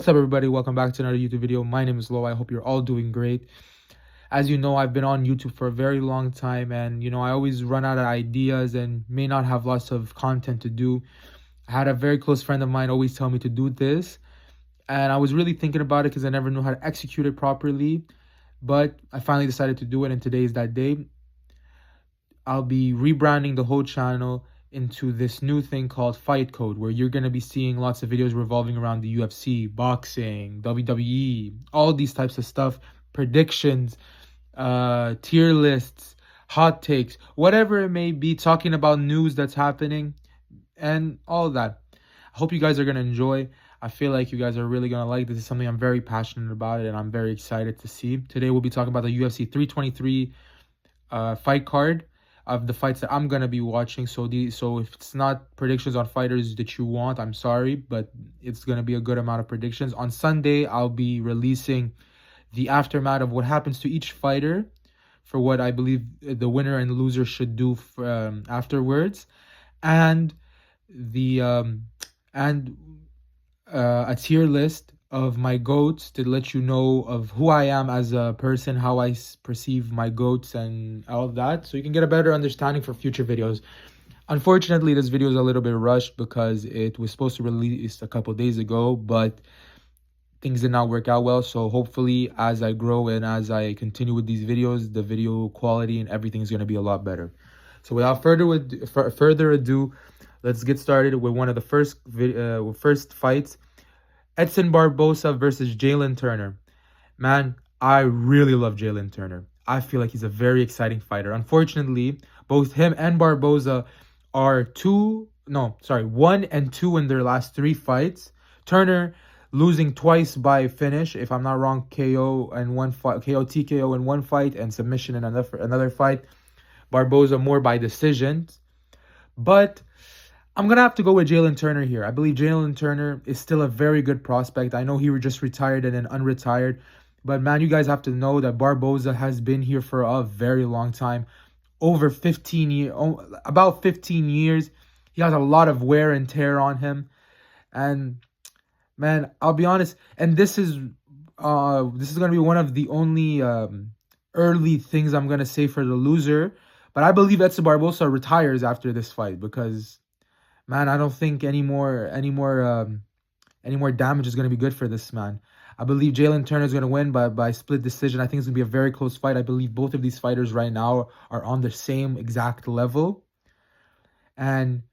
What's up, everybody? Welcome back to another YouTube video. My name is Lo. I hope you're all doing great. As you know, I've been on YouTube for a very long time, and I always run out of ideas and may not have lots of content to do. I had a very close friend of mine always tell me to do this, and I was really thinking about it because I never knew how to execute it properly. But I finally decided to do it, and today is that day. I'll be rebranding the whole channel into this new thing called Fight Code, where you're going to be seeing lots of videos revolving around the UFC, boxing, WWE, all these types of stuff, predictions, tier lists, hot takes, whatever it may be, talking about news that's happening and all that. I hope you guys are going to enjoy. I feel like you guys are really going to like this. Is something I'm very passionate about, and I'm very excited to see. Today we'll be talking about the UFC 323 fight card of the fights that I'm gonna be watching. So if it's not predictions on fighters that you want, I'm sorry, but it's gonna be a good amount of predictions. On Sunday, I'll be releasing the aftermath of what happens to each fighter for what I believe the winner and loser should do afterwards, and the and a tier list of my goats to let you know of who I am as a person, how I perceive my goats and all of that, so you can get a better understanding for future videos. Unfortunately, this video is a little bit rushed because it was supposed to release a couple days ago, but things did not work out well. So hopefully, as I grow and as I continue with these videos, the video quality and everything is going to be a lot better. So without further ado, let's get started with one of the first fights. Edson Barboza versus Jalen Turner. Man, I really love Jalen Turner. I feel like he's a very exciting fighter. Unfortunately, both him and Barboza are 1 and 2 in their last 3 fights. Turner losing twice by finish, if I'm not wrong, KO and one fight, KO TKO in one fight and submission in another fight. Barboza more by decisions. But I'm going to have to go with Jalen Turner here. I believe Jalen Turner is still a very good prospect. I know he just retired and then unretired. But, man, you guys have to know that Barboza has been here for a very long time. Over 15 years, about 15 years. He has a lot of wear and tear on him. And, man, I'll be honest. And this is going to be one of the only early things I'm going to say for the loser. But I believe Edson Barboza retires after this fight because, man, I don't think any more damage is going to be good for this man. I believe Jalen Turner is going to win by split decision. I think it's going to be a very close fight. I believe both of these fighters right now are on the same exact level. And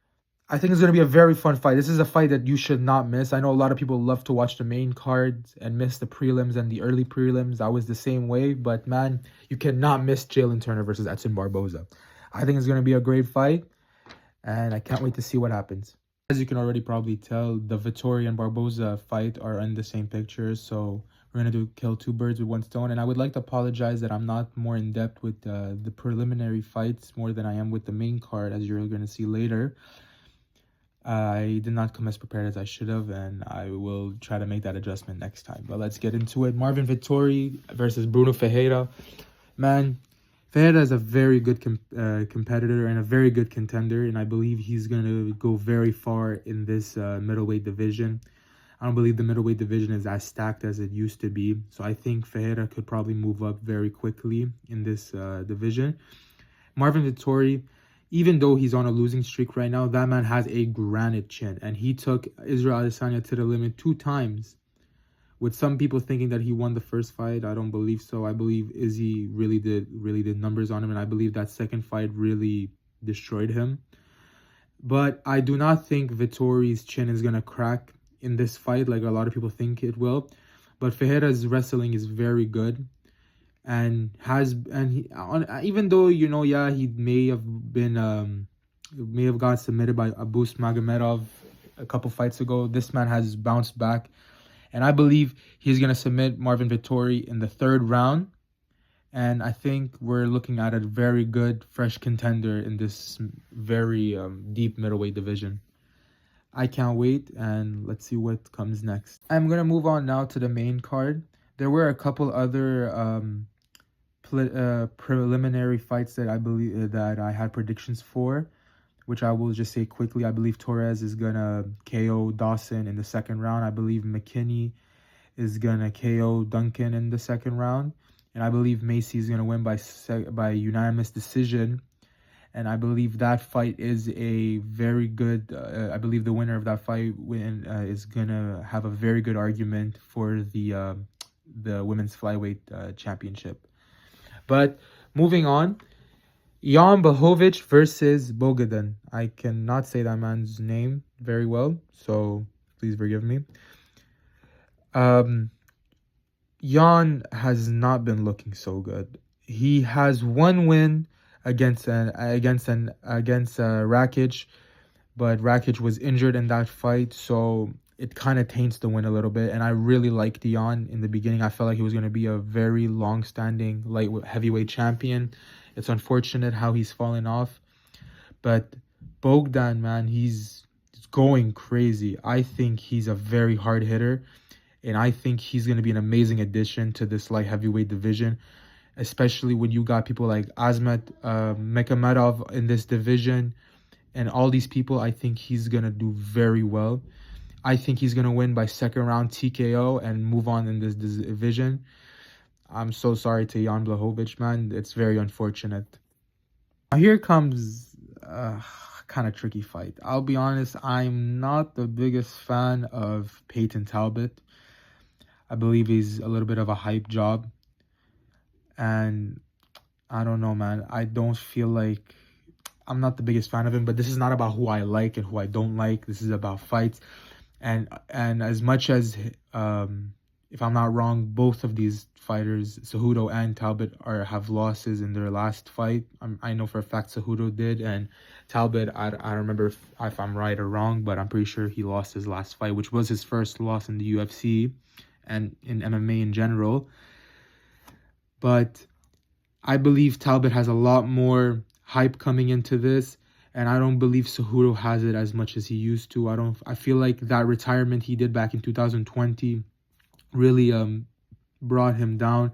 I think it's going to be a very fun fight. This is a fight that you should not miss. I know a lot of people love to watch the main cards and miss the prelims and the early prelims. I was the same way. But, man, you cannot miss Jalen Turner versus Edson Barboza. I think it's going to be a great fight. And I can't wait to see what happens. As you can already probably tell, the Vettori and Barboza fight are in the same picture. So we're going to kill 2 birds with 1 stone. And I would like to apologize that I'm not more in depth with the preliminary fights more than I am with the main card, as you're going to see later. I did not come as prepared as I should have, and I will try to make that adjustment next time. But let's get into it. Marvin Vettori versus Bruno Ferreira. Man, Ferreira is a very good competitor and a very good contender, and I believe he's going to go very far in this middleweight division. I don't believe the middleweight division is as stacked as it used to be, so I think Ferreira could probably move up very quickly in this division. Marvin Vettori, even though he's on a losing streak right now, that man has a granite chin, and he took Israel Adesanya to the limit 2 times. With some people thinking that he won the first fight, I don't believe so. I believe Izzy really did numbers on him, and I believe that second fight really destroyed him. But I do not think Vettori's chin is gonna crack in this fight like a lot of people think it will. But Ferreira's wrestling is very good, and even though he may have got submitted by Abus Magomedov a couple fights ago, this man has bounced back. And I believe he's going to submit Marvin Vettori in the 3rd round. And I think we're looking at a very good, fresh contender in this very deep middleweight division. I can't wait, and let's see what comes next. I'm going to move on now to the main card. There were a couple other preliminary fights that I believe that I had predictions for, which I will just say quickly. I believe Torres is going to KO Dawson in the 2nd round. I believe McKinney is gonna KO Duncan in the second round, and I believe Macy is gonna win by unanimous decision. And I believe that fight is a very good. I believe the winner of that fight is gonna have a very good argument for the women's flyweight championship. But moving on, Jan Blachowicz versus Bogadan. I cannot say that man's name very well, so please forgive me. Jan has not been looking so good. He has one win against Rakic, but Rakic was injured in that fight, so it kind of taints the win a little bit. And I really liked Jan in the beginning. I felt like he was going to be a very long-standing heavyweight champion. It's unfortunate how he's fallen off, but Bogdan, man, he's going crazy. I think he's a very hard hitter, and I think he's going to be an amazing addition to this light heavyweight division, especially when you got people like Azmat Mekhamedov in this division and all these people. I think he's going to do very well. I think he's going to win by second round TKO and move on in this division. I'm so sorry to Jan Blachowicz, man. It's very unfortunate. Now here comes a kind of tricky fight. I'll be honest, I'm not the biggest fan of Peyton Talbot. I believe he's a little bit of a hype job. And I don't know, man. I don't feel like... I'm not the biggest fan of him, but this is not about who I like and who I don't like. This is about fights. And as much as, if I'm not wrong, both of these fighters, Cejudo and Talbot, have losses in their last fight. I know for a fact Cejudo did, and Talbot, I don't remember if I'm right or wrong, but I'm pretty sure he lost his last fight, which was his first loss in the UFC and in MMA in general. But I believe Talbot has a lot more hype coming into this, and I don't believe Cejudo has it as much as he used to. I feel like that retirement he did back in 2020 really brought him down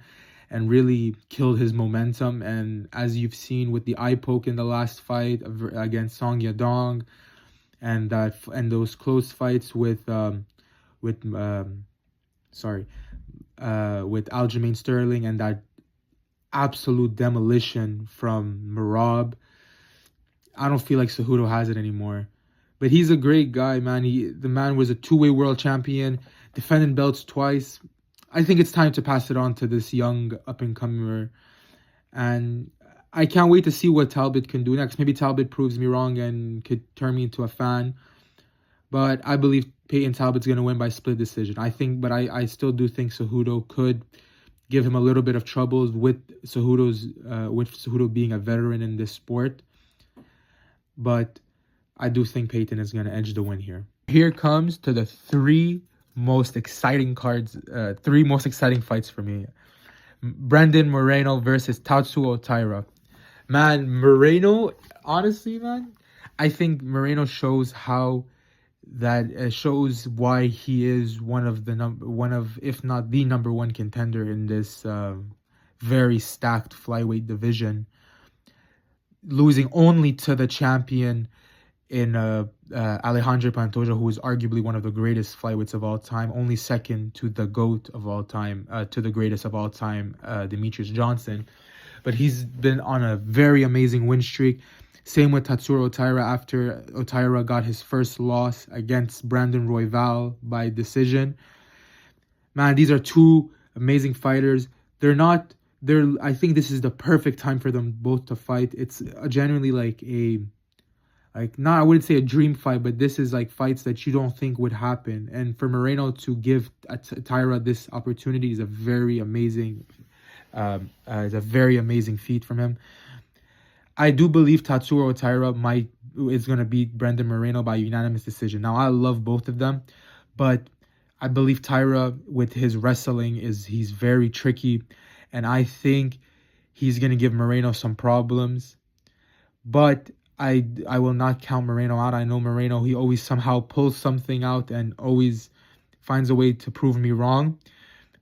and really killed his momentum. And as you've seen with the eye poke in the last fight against Song Yadong, and those close fights with Aljamain Sterling, and that absolute demolition from Merab, I don't feel like Cejudo has it anymore. But he's a great guy, man. The man was a two-way world champion, defending belts twice. I think it's time to pass it on to this young up-and-comer. And I can't wait to see what Talbot can do next. Maybe Talbot proves me wrong and could turn me into a fan. But I believe Peyton Talbot's going to win by split decision. I still do think Cejudo could give him a little bit of trouble with Cejudo being a veteran in this sport. But I do think Peyton is going to edge the win here. Here comes to the three most exciting fights for me. Brandon Moreno versus Tatsuo Taira. Man, Moreno, honestly, man, I think Moreno shows shows why he is if not the number one contender in this very stacked flyweight division, losing only to the champion in Alejandro Pantoja, who is arguably one of the greatest flyweights of all time, only second to the GOAT of all time, to the greatest of all time, Demetrius Johnson. But he's been on a very amazing win streak. Same with Tatsuro Taira after Taira got his first loss against Brandon Royval by decision. Man, these are two amazing fighters. I think this is the perfect time for them both to fight. It's genuinely I wouldn't say a dream fight, but this is like fights that you don't think would happen. And for Moreno to give Taira this opportunity is a very amazing feat from him. I do believe Tatsuro Taira is going to beat Brandon Moreno by unanimous decision. Now, I love both of them, but I believe Taira, with his wrestling, he's very tricky, and I think he's going to give Moreno some problems. But I will not count Moreno out. I know Moreno, he always somehow pulls something out and always finds a way to prove me wrong.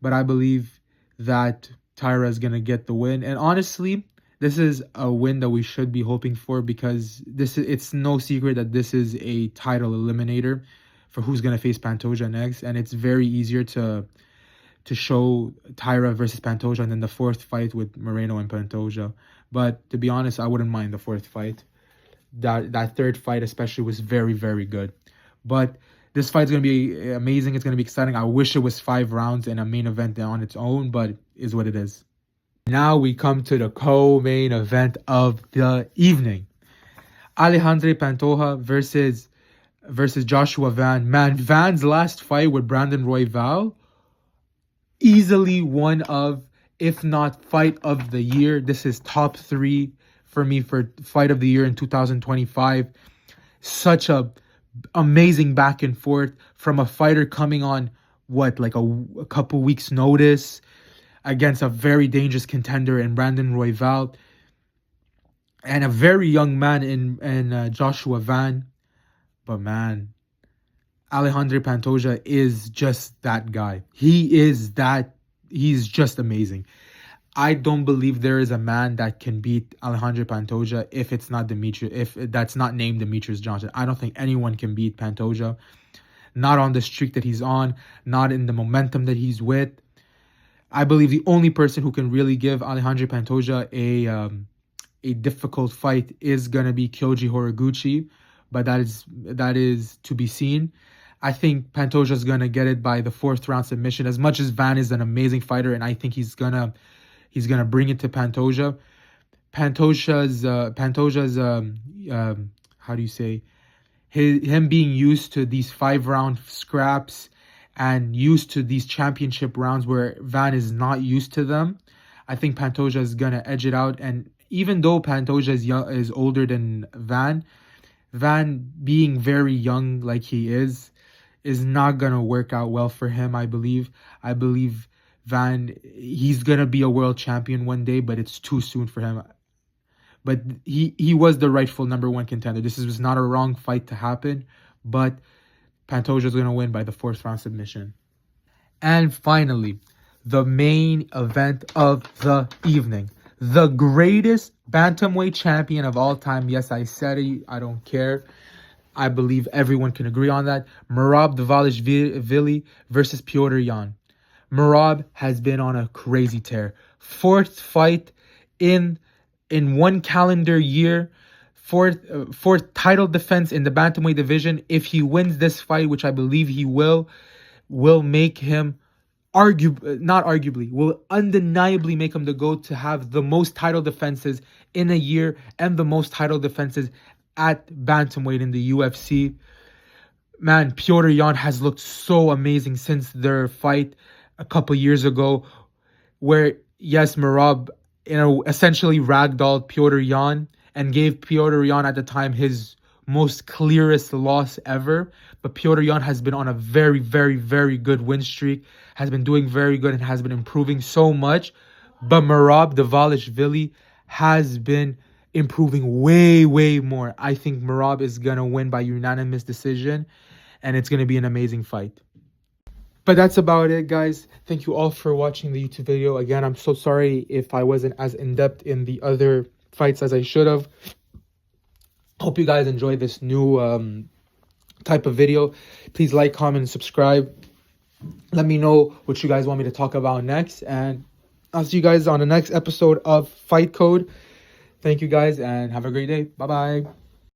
But I believe that Taira is going to get the win. And honestly, this is a win that we should be hoping for, because it's no secret that this is a title eliminator for who's going to face Pantoja next. And it's very easier to to show Tyra versus Pantoja, and then the fourth fight with Moreno and Pantoja. But to be honest, I wouldn't mind the fourth fight. That third fight especially was very, very good. But this fight's going to be amazing. It's going to be exciting. I wish it was 5 rounds and a main event on its own, but it is what it is. Now we come to the co-main event of the evening. Alejandro Pantoja versus Joshua Van. Man, Van's last fight with Brandon Royval, easily one of, if not fight of the year. This is top 3 for me for fight of the year in 2025. Such a amazing back and forth from a fighter coming on like a couple weeks notice against a very dangerous contender in Brandon Royval, and a very young man in Joshua Van. But man, Alejandro Pantoja is just that guy. He's just amazing. I don't believe there is a man that can beat Alejandro Pantoja if it's not if that's not named Demetrius Johnson. I don't think anyone can beat Pantoja. Not on the streak that he's on, not in the momentum that he's with. I believe the only person who can really give Alejandro Pantoja a difficult fight is gonna be Kyoji Horiguchi, but that is to be seen. I think Pantoja is gonna get it by the 4th round submission. As much as Van is an amazing fighter, and I think he's gonna bring it to Pantoja. Pantoja's how do you say, him being used to these 5-round scraps and used to these championship rounds where Van is not used to them. I think Pantoja is gonna edge it out. And even though Pantoja is older than Van being very young like he is not gonna work out well for him. I believe Van, he's gonna be a world champion one day, but it's too soon for him. But he was the rightful #1 contender. This was not a wrong fight to happen, but Pantoja is gonna win by the 4th round submission. And finally, the main event of the evening. The greatest bantamweight champion of all time. Yes, I said it. I don't care. I believe everyone can agree on that. Merab Dvalishvili versus Petr Yan. Merab has been on a crazy tear. 4th fight in 1 calendar year. 4th title defense in the bantamweight division. If he wins this fight, which I believe he will make him will undeniably make him the GOAT to have the most title defenses in a year and the most title defenses at bantamweight in the UFC. Man, Petr Yan has looked so amazing since their fight a couple years ago, where yes, Merab essentially ragdolled Petr Yan and gave Petr Yan at the time his most clearest loss ever. But Petr Yan has been on a very, very, very good win streak, has been doing very good and has been improving so much. But Merab Dvalishvili has been improving way, way more. I think Merab is going to win by unanimous decision, and it's going to be an amazing fight. But that's about it, guys. Thank you all for watching the YouTube video. Again, I'm so sorry if I wasn't as in-depth in the other fights as I should have. Hope you guys enjoyed this new type of video. Please like, comment, and subscribe. Let me know what you guys want me to talk about next. And I'll see you guys on the next episode of Fight Code. Thank you guys and have a great day. Bye-bye.